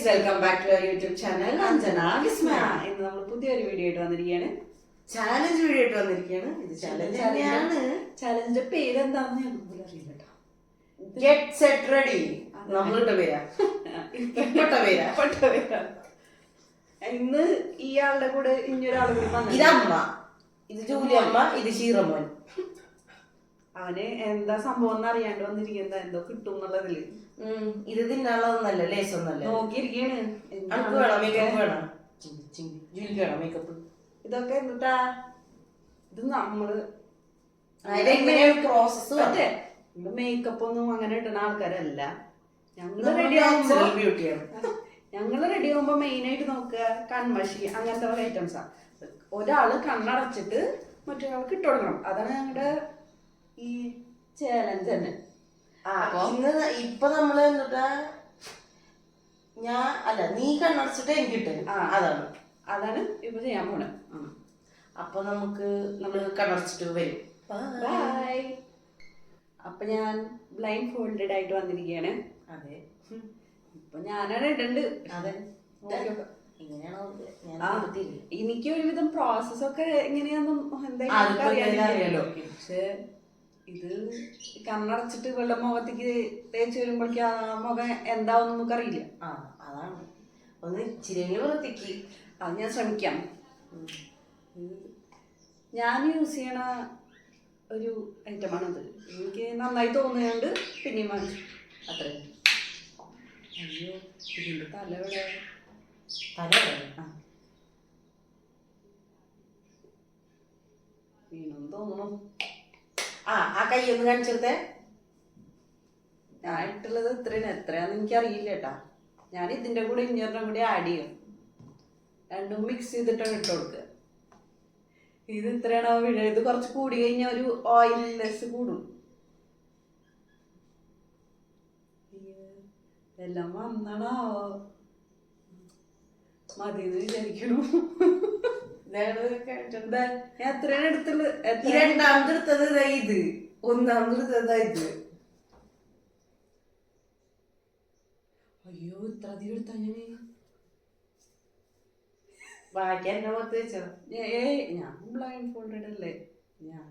Welcome back to YouTube channel Anjana Vismaya. ഇന്ന് നമ്മൾ പുതിയൊരു വീഡിയോ ആയിട്ട് വന്നിരിക്കുകയാണ്. ചാലഞ്ച് വീഡിയോ ആയിട്ട് വന്നിരിക്കുകയാണ്. ഇത് ചാലഞ്ച് തന്നെയാണ്. ചാലഞ്ചിന്റെ പേരെന്താണെന്ന് ഞങ്ങൾക്ക് പോലും അറിയില്ല കേട്ടോ. Get set ready. നമ്മളുടെ പേരാ പേരാ. ഇന്ന് ഇയാളുടെ കൂടെ ഇനിയൊരാളും കൂടി വന്നു. ഇത് അമ്മ, ഇത് ജൂലി അമ്മ, ഇത് ഷീറമോൻ. അവന് എന്താ സംഭവം എന്ന് അറിയാണ്ട് വന്നിരിക്കുന്നത്, എന്തോ കിട്ടും എന്നുള്ളതില്. ഇത് തിന്നാനുള്ളതൊന്നല്ല, ലേസൊന്നല്ല. നോക്കിയിരിക്കാണ്. മേക്കപ്പ് ഇതൊക്കെ എന്നിട്ടാ ഇത് നമ്മള് പ്രോസസ്. മേക്കപ്പ് ഒന്നും അങ്ങനെ ഇടുന്ന ആൾക്കാരല്ല. ഞങ്ങള് റെഡി ആവുമ്പോ മെയിൻ ആയിട്ട് നോക്കുക കൺമഷി, അങ്ങനത്തെ ഐറ്റംസാ. ഒരാള് കണ്ണടച്ചിട്ട് മറ്റൊരാൾക്ക് ഇട്ട് കൊടുക്കണം. അതാണ് ഞങ്ങളുടെ ഈ ചാലഞ്ച് തന്നെ. ഇപ്പൊ നമ്മള് എന്നിട്ടാ നീ കണ്ണടച്ചിട്ട് എനിക്കിട്ട് അതാണ് ഇപ്പൊ ചെയ്യാൻ പോണേ. അപ്പൊ നമ്മള് കണ്ണടച്ചിട്ട് വരും. ബൈ. അപ്പൊ ഞാൻ ബ്ലൈൻഡ് ഫോൾഡഡ് ആയിട്ട് വന്നിരിക്കുകയാണ്. അതെ, ഇപ്പൊ ഞാനാണ് ഇടണ്ട്. അതെ, എനിക്ക് ഒരുവിധം പ്രോസസ് ഒക്കെ എങ്ങനെയാന്നും എന്തായാലും അറിയാലോ. പക്ഷെ ഇത് കണ്ണടച്ചിട്ട് വെള്ളം മുഖത്തേക്ക് തേച്ച് വരുമ്പോഴേക്കും ആ മുഖം എന്താവും നമുക്കറിയില്ല. അതാണ് ഒന്ന് ഇച്ചിരി വൃത്തിക്ക്. അത് ഞാൻ ശ്രമിക്കാം. ഞാൻ യൂസ് ചെയ്യണ ഒരു ഐറ്റമാണിത്. എനിക്ക് നന്നായി തോന്നുന്നുണ്ട്, പിന്നെയും വാങ്ങിച്ചു. അത്രയും. അയ്യോ, ഇതിന്റെ തല എവിടെ? വീണെന്ന് തോന്നണു. ആ കൈ ഒന്ന് കാണിച്ചെടുത്തേ. ഞാൻ ഇട്ടുള്ളത് എത്രയാന്ന് എനിക്കറിയില്ല കേട്ടാ. ഞാൻ ഇതിന്റെ കൂടെ ഇഞ്ഞൊരെണ്ണം കൂടി ആഡ് ചെയ്യും. രണ്ടും മിക്സ് ചെയ്തിട്ടാണ് ഇട്ട് കൊടുക്കുക. ഇത് എത്രയാണോ വീഴ. ഇത് കുറച്ച് കൂടി കഴിഞ്ഞാൽ ഒരു ഓയിൽനെസ് കൂടും. എല്ലാം വന്നണോ മതിന്ന് വിചാരിക്കണു. എത്രയാണ് എടുത്തുള്ളത്? രണ്ടാമത് എടുത്തത് ഇത്, ഒന്നാമത് എടുത്തത് ഇത്. അയ്യോ, ഇത്ര അധികം എടുത്താ ഞാൻ. ബാക്കി എന്നെ പുറത്ത് വെച്ചോ. ഞാൻ ബ്ലൈൻഡ് ഫോൾഡഡ് അല്ലേ. ഞാൻ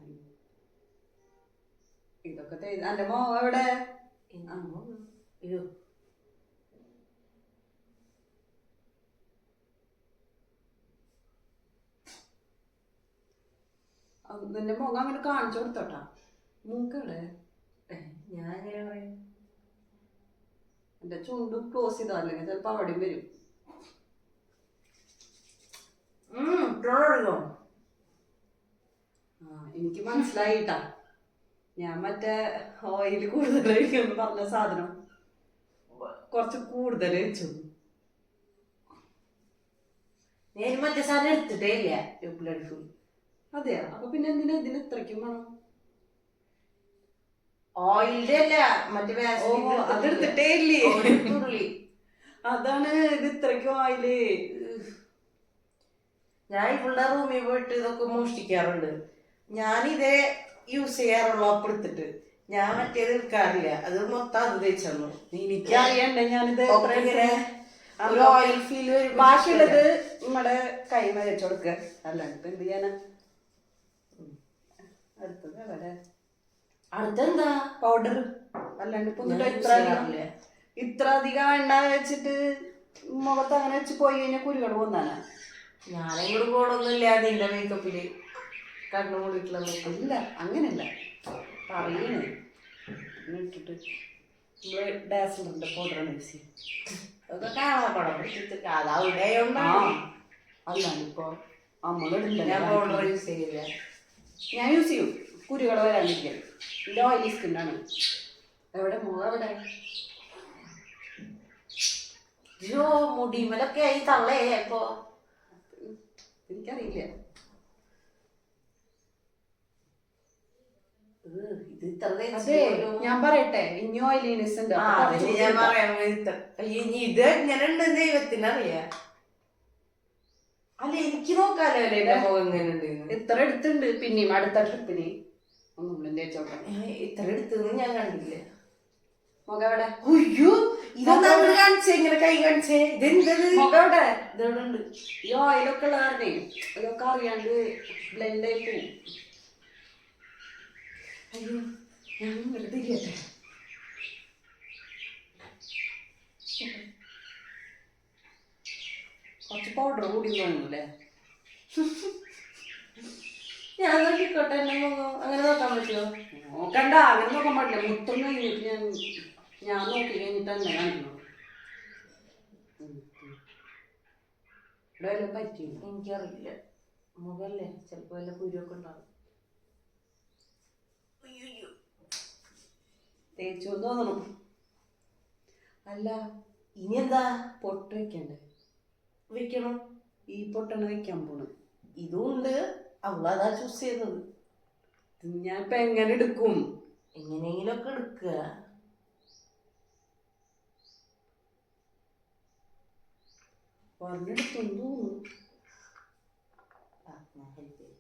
ഇതൊക്കെ എന്റെ മോൻ എവിടെ? അയ്യോ, നിന്റെ മുഖം അങ്ങനെ കാണിച്ചു കൊടുത്തോട്ടാ. മൂക്കവിടെ ഞാൻ എങ്ങനെ പറയാം? എന്റെ ചുണ്ട് ക്ലോസ് ചെയ്താ, അല്ലെങ്കിൽ ചിലപ്പോ അവിടെയും വരും. എനിക്ക് മനസ്സിലായിട്ടാ. ഞാൻ മറ്റേ ഓയിൽ കൂടുതൽ കഴിക്കുമെന്ന് പറഞ്ഞ സാധനം കുറച്ച് കൂടുതൽ വെച്ചു. ഞാൻ മറ്റേ സാധനം എടുത്തിട്ടേ ഇല്ല. അതെയാ? അപ്പൊ പിന്നെ എന്തിനാ ഇതിന് ഇത്രയ്ക്കും വേണം? ഓയിലിന്റെ അല്ല, മറ്റേ അതെടുത്തിട്ടേ ഇല്ലേ. അതാണ് ഇത് ഇത്രയ്ക്കും ഓയില്. ഞാൻ ഇവളുടെ റൂമിൽ പോയിട്ട് ഇതൊക്കെ മോഷ്ടിക്കാറുണ്ട്. ഞാനിതേ യൂസ് ചെയ്യാറുള്ളൂ. അപ്പെടുത്തിട്ട് ഞാൻ മറ്റേത് എടുക്കാറില്ല. അത് മൊത്തം അത് തേച്ചു. എനിക്കറിയണ്ടേ ഞാനിത് ഒരു ഓയിൽ ഫീൽ വരും. ബാക്കിയുള്ളത് നമ്മുടെ കൈ വെച്ചു കൊടുക്കുക. അല്ലാണ്ട് ഇപ്പൊ എന്ത് ചെയ്യാനാ? അടുത്തത് എവിടെ? അടുത്തെന്താ? പൗഡർ. അല്ലാണ്ട് ഇപ്പൊ ഇത്ര അധികം എണ്ണ വെച്ചിട്ട് മുഖത്ത് അങ്ങനെ വെച്ച് പോയി കഴിഞ്ഞാൽ കുരുകൾ പോന്നാനാ. ഞാനെങ്ങോട്ട് പോകണമെന്നില്ല. നിന്റെ മേക്കപ്പില് കണ്ണു മൂടിയിട്ടുള്ള മേക്കപ്പ് ഇല്ല, അങ്ങനെയല്ല പറയണേ. ഇട്ടിട്ട് നമ്മള് ഡാസ്ലറിന്റെ പൗഡറാണ് യൂസ് ചെയ്യും. അതൊക്കെ കാണാൻ അല്ലാണ്ട് ഇപ്പൊ നമ്മളിടില്ല. ഞാൻ പൗഡർ യൂസ് ചെയ്യില്ല. ഞാൻ യൂസ് ചെയ്യും കുരുകൾ വരാണ്ടിരിക്കാൻ. എന്റെ ഓയിലി സ്കിന്നാണ്. എവിടെ മുഖം എവിടെ? അയ്യോ, മുടിമലൊക്കെ ആയി തള്ളേ. ഇപ്പൊ എനിക്കറിയില്ല. ഞാൻ പറയട്ടെ, ഇനി ഓയിലിനെസ് ഉണ്ട്. ഞാൻ പറയാൻ ഇനി ഇത് എങ്ങനെ ഉണ്ട് ദൈവത്തിനറിയാ. അല്ല, എനിക്ക് നോക്കാലോ അല്ലേ എന്റെ മുഖം എങ്ങനെ ഉണ്ട്. ഇത്ര എടുത്തുണ്ട്. പിന്നെയും അടുത്ത ട്രിപ്പിന് ഒന്നും തേച്ചോട്ടെ. ഇത്ര എടുത്തെന്ന് ഞാൻ കണ്ടില്ല. മുഖം എവിടെ? അയ്യോ, ഇതൊന്നും കാണിച്ചേ. ഇങ്ങനെ കൈ കാണിച്ചേ, ഇതെന്തത്? മുഖം എവിടെ? ഇതെവിടെ ഉണ്ട്? ഈ ഓയിലൊക്കെ ഉള്ള കാരണേ ഇതൊക്കെ അറിയാണ്ട് ബ്ലെൻഡ് ആയി പോവും. അയ്യോ, ഞാൻ ഇങ്ങോട്ട് തിരിയട്ടെ. കുറച്ച് പൗഡർ കൂടി തോന്നുന്നല്ലേ? ഞാൻ നോക്കിക്കോട്ടെ എന്നെ മുഖം. അങ്ങനെ നോക്കാൻ പറ്റുമോ? നോക്കണ്ട, അങ്ങനെ നോക്കാൻ പാടില്ല. മുത്തം കഴിഞ്ഞിട്ട് ഞാൻ നോക്കി കഴിഞ്ഞിട്ട് തന്നെ കാണിക്കണം. ഇവിടെ വല്ലതും പറ്റിയോ? എനിക്കറിയില്ല, മുഖല്ലേ ചിലപ്പോ വല്ല കുരുവൊക്കെ ഉണ്ടാവും. തേച്ചു തോന്നണം. അല്ല, ഇനി എന്താ? പൊട്ട് വെക്കണ്ടേ? വെക്കണം. ഈ പൊട്ടണ വെക്കാൻ പോണ്. ഇതും ഉണ്ട്, അവളതാ ചൂസ് ചെയ്തത്. ഞാൻ ഇപ്പൊ എങ്ങനെ എടുക്കും? എങ്ങനെയെങ്കിലും ഒക്കെ എടുക്കുക. പറഞ്ഞെടുത്തു തോന്നുന്നു. ഞാൻ ഹെൽപ്പ് ചെയ്യാം.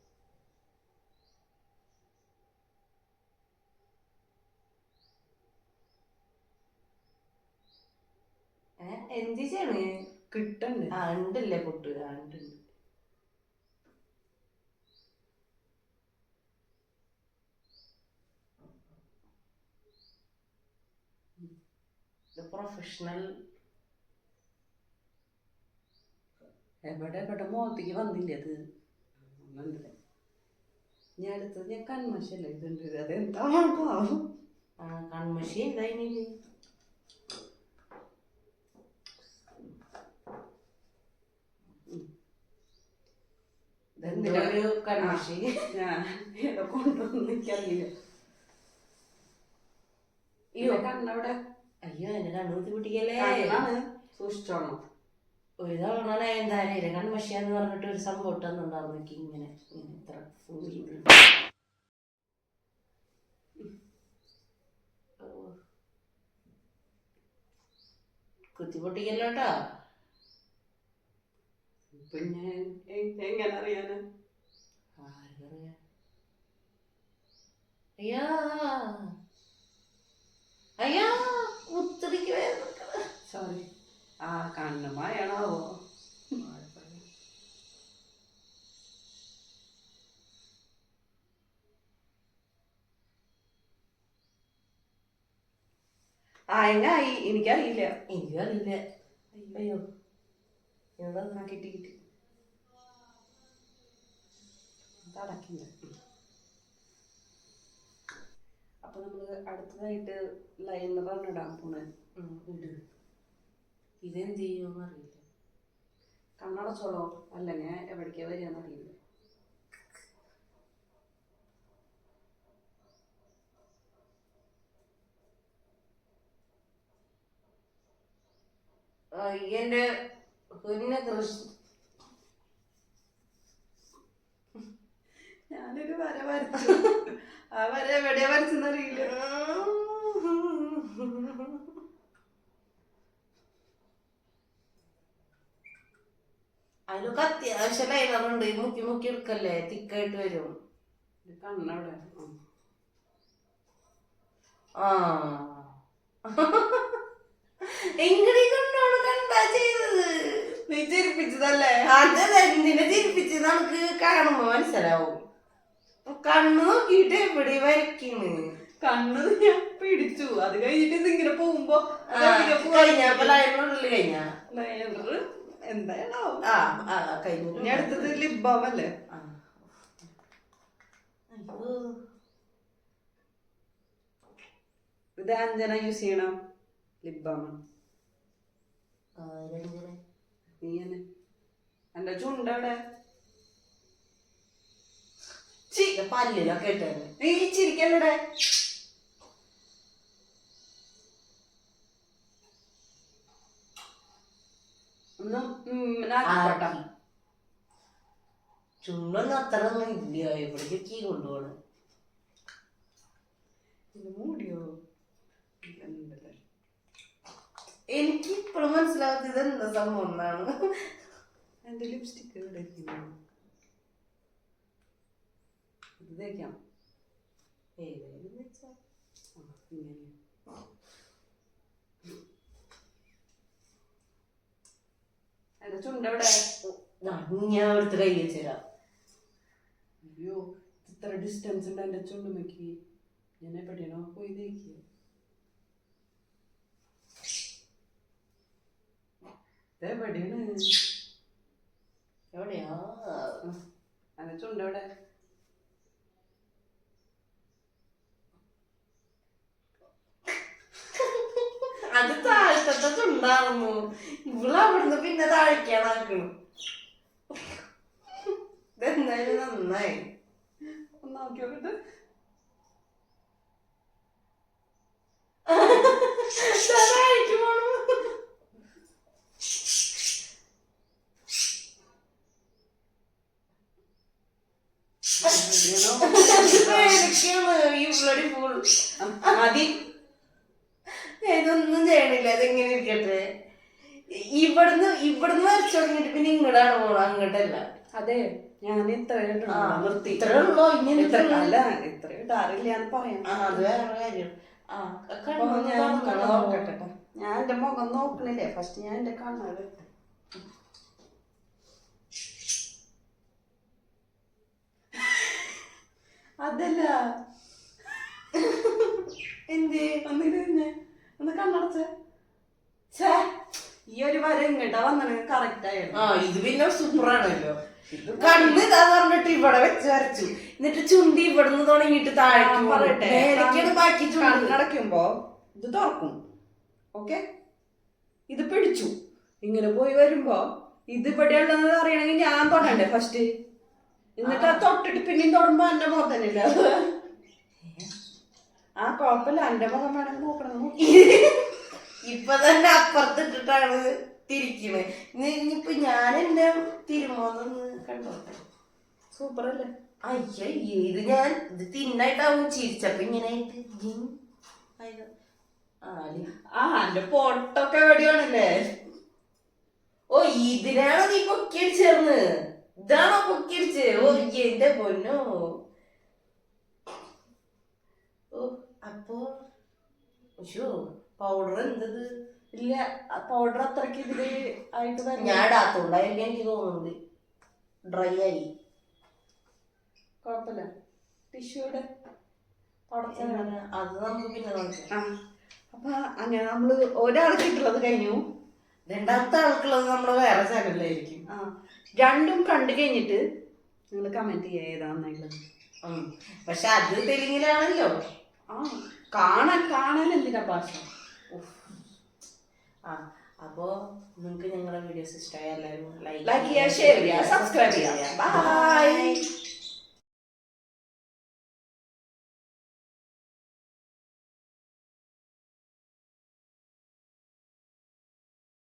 എന്ത് ചെയ്യണേ? കിട്ടണ്ടേ? ആ ഉണ്ടല്ലേ പൊട്ട്. ആ ഉണ്ട്. പ്രൊഫഷണൽ. എവിടെ മുഖത്തേക്ക് വന്നില്ല അത്. ഞാൻ അടുത്തത് ഞാൻ കൺമശല്ലേ ഇതുണ്ട്. അതെന്താ പാവം. കൺമഷി ഏതായില്ലേ? ഒരു കൺമഷി ഞാൻ ഏതോ കൊണ്ടുവന്ന് എനിക്കറിയില്ല. അയ്യോ കണ്ണവിടെ. അയ്യോ എന്റെ കണ്ണൂത്തി പിടിക്കല്ലേ. സൂക്ഷിച്ചോണം. ഒരു തവണ എന്തായാലും കൺമഷിയാന്ന് പറഞ്ഞിട്ട് ഒരു സംഭവം ഇട്ടുണ്ടായിരുന്നു എനിക്ക്. ഇങ്ങനെ ഇത്ര കുത്തി പൊട്ടിക്കല്ലോട്ടാ. പിന്നെ എങ്ങനെ അറിയാന്? ആർക്കറിയാ? അയ്യാ അയ്യാ കുത്തിരിക്ക് വേദന. സോറി. ആ കണ്ണുമായാണാവോ? എങ്ങായി? എനിക്കറിയില്ല. എനിക്കും അറിയില്ല. അയ്യോ എന്താ കിട്ടി കിട്ടി അടക്കില്ല. അപ്പൊ നമ്മള് അടുത്തതായിട്ട് ലൈനറാണ് ഇടാൻ പോണേ. ഇതെന്ത് ചെയ്യുമെന്ന് അറിയില്ല. കണ്ണടച്ചോളോ, അല്ലെങ്കിൽ എവിടേക്കാ വരികയെന്ന് അറിയില്ല. എന്റെ കുഞ്ഞെ കൃഷി ഞാനൊരു വര വരച്ചു. ആ വര എവിടെയാ വരച്ചെന്നറിയില്ല. അതിലൊക്കെ അത്യാവശ്യം ലൈനറുണ്ട്. മുക്കി മുക്കി എടുക്കല്ലേ, തിക്കായിട്ട് വരും. കണ്ണവിടെ. ആ എങ്ങനെ കൊണ്ടാണ് കണ്ടാ ചെയ്തത്? നീ ചിരിപ്പിച്ചതല്ലേ? അത് എന്തിനെ ചിരിപ്പിച്ച് നമുക്ക് കാണുമ്പോ മനസ്സിലാവും. കണ്ണു നോക്കിട്ട് എവിടെ വരയ്ക്കണ്? കണ്ണ് ഞാൻ പിടിച്ചു. അത് കഴിഞ്ഞിട്ട് ഇതിങ്ങനെ പോകുമ്പോ കഴിഞ്ഞപ്പോ ലൈനുള്ളിൽ കഴിഞ്ഞ എന്തായാലോ. കഴിഞ്ഞു. ഇനി അടുത്തത് ലിപ് ബാം അല്ലേ? ഇത് അഞ്ജന യൂസ് ചെയ്യണം ലിപ് ബാം. നീ തന്നെ എന്റെ ചുണ്ടവിടെ പല്ലിലൊക്കെ ഇട്ടേ. നീ ചിരിക്കല്ലേ? ചുണ്ടൊന്നും അത്ര ഒന്നും ഇല്ല. എവിടേക്ക് കൊണ്ടുപോകണം? മൂടിയോ? എനിക്ക് ഇപ്പോഴും മനസ്സിലാവാത്ത ഇത് എന്താ സംഭവം എന്നാണ്. എന്റെ ലിപ്സ്റ്റിക് ഇവിടെ ഇത് തേക്കാം. ഏതായാലും വെച്ചാ ഇങ്ങനെ എന്റെ ചുണ്ടെവിടെ? ഞാൻ എടുത്ത് കൈ വെച്ചുതരാം. അയ്യോ, ഇത്ര ഡിസ്റ്റൻസ് ഉണ്ട് എന്റെ ചുണ്ടുമയ്ക്ക്. ഞാൻ എവിടെയാണോ പോയി തേക്കുക? എവിടെയാണ്? എവിടെയാ എന്റെ ചുണ്ടെവിടെ? അത് താഴത്തെ ചുണ്ടായിരുന്നു. ഇവിടെ അവിടുന്ന് പിന്നെ താഴേക്കാണാക്കണം. ഇതെന്തായാലും നന്നായി. ഒന്ന് നോക്കി നോക്കിട്ട്. താഴേക്ക് പോണു. മതി, ഇതൊന്നും ചെയ്യണില്ല. അതെങ്ങനെ ഇരിക്കട്ടെ. ഇവിടുന്ന് വരച്ചു തുടങ്ങിട്ട് പിന്നെ ഇങ്ങോട്ടാണ് പോണത്, അങ്ങോട്ടല്ല. അതെ, ഞാൻ ഇത്ര നിർത്തി. ഇത്രേ ഉള്ളോ? ഇങ്ങനെ അല്ല, ഇത്ര ഇടാറില്ല എന്ന് പറയാം. അത് വേറെ കാര്യം. നോക്കട്ടെ. ഞാൻ എന്റെ മുഖം നോക്കണില്ലേ, ഫസ്റ്റ് ഞാൻ എന്റെ കണ്ണാട്. അതല്ല, എന്ത് ഒന്നിരുന്നേ, ഒന്ന് കണ്ണടച്ചേ. ഈ ഒരു വര ഇങ്ങോട്ടാ വന്നത് കറക്റ്റ് ആയിരുന്നു. ഇത് പിന്നെ സൂപ്പറാണല്ലോ. കണ്ണ് ഇതാ പറഞ്ഞിട്ട് ഇവിടെ വെച്ച് വരച്ചു, എന്നിട്ട് ചുണ്ടി ഇവിടുന്ന് തുടങ്ങിയിട്ട് താഴേക്ക് പറയട്ടെ. ബാക്കി കണ്ണടയ്ക്കുമ്പോ ഇത് തുറക്കും, ഓക്കെ? ഇത് പിടിച്ചു ഇങ്ങനെ പോയി വരുമ്പോ ഇത് ഇവിടെ ഉള്ളത് അറിയണമെങ്കിൽ ഞാൻ തൊടണ്ടേ ഫസ്റ്റ്? എന്നിട്ട് അത് തൊട്ടിട്ട് പിന്നെയും തൊടുമ്പോ എന്റെ മുഖം തന്നെയില്ല. ആ കുഴപ്പമില്ല, എന്റെ മുഖം വേണമെങ്കിൽ നോക്കണം. ഇപ്പൊ തന്നെ അപ്പുറത്തിട്ടിട്ടാണ് തിരിക്കണേ. ഇനിയിപ്പൊ ഞാൻ എന്റെ തിരുമോന്നൊന്ന് കണ്ടോട്ടെ. സൂപ്പർ അല്ലേ? അയ്യ, ഇത് ഞാൻ ഇത് തിന്നായിട്ടാവും ചിരിച്ചപ്പോ ഇങ്ങനെ എന്റെ പൊട്ടൊക്കെ എവിടെയാണല്ലേ? ഓ, ഇതിനാണോ നീ പൊക്കിയടിച്ചേർന്ന്? ഇതാണോ പൊക്കിയടിച്ച്? ഓ എന്റെ പൊന്നോ. ഓ, അപ്പോ പൗഡർ എന്തത്? ഇല്ല, പൗഡർ അത്രക്ക് ഇതില് ആയിട്ട് ഞാൻ ഇടാത്തോണ്ടായില്ല, എനിക്ക് തോന്നുന്നത് ഡ്രൈ ആയി. കുഴപ്പമില്ല, ടിഷ്യൂടെ അത് നമുക്ക് പിന്നെ നോക്കാം. അപ്പൊ അങ്ങനെ നമ്മള് ഒരാൾക്ക് ഇട്ടുള്ളത് കഴിഞ്ഞു. രണ്ടാമത്തെ ആൾക്കുള്ളത് നമ്മുടെ വേറെ ചാനലിലായിരിക്കും. രണ്ടും കണ്ടു കഴിഞ്ഞിട്ട് നിങ്ങൾ കമന്റ് ചെയ്യുക ഏതാന്നുള്ളത്. പക്ഷെ അത് തെലുങ്കിലാണല്ലോ. കാണാൻ എന്തിനാ ഭാഷ? അപ്പോ നിങ്ങൾക്ക് ഞങ്ങളുടെ വീഡിയോസ് ഇഷ്ടമായ എല്ലാവരും ലൈക്ക് ചെയ്യുക, ഷെയർ ചെയ്യുക, സബ്സ്ക്രൈബ് ചെയ്യുക. ബൈ.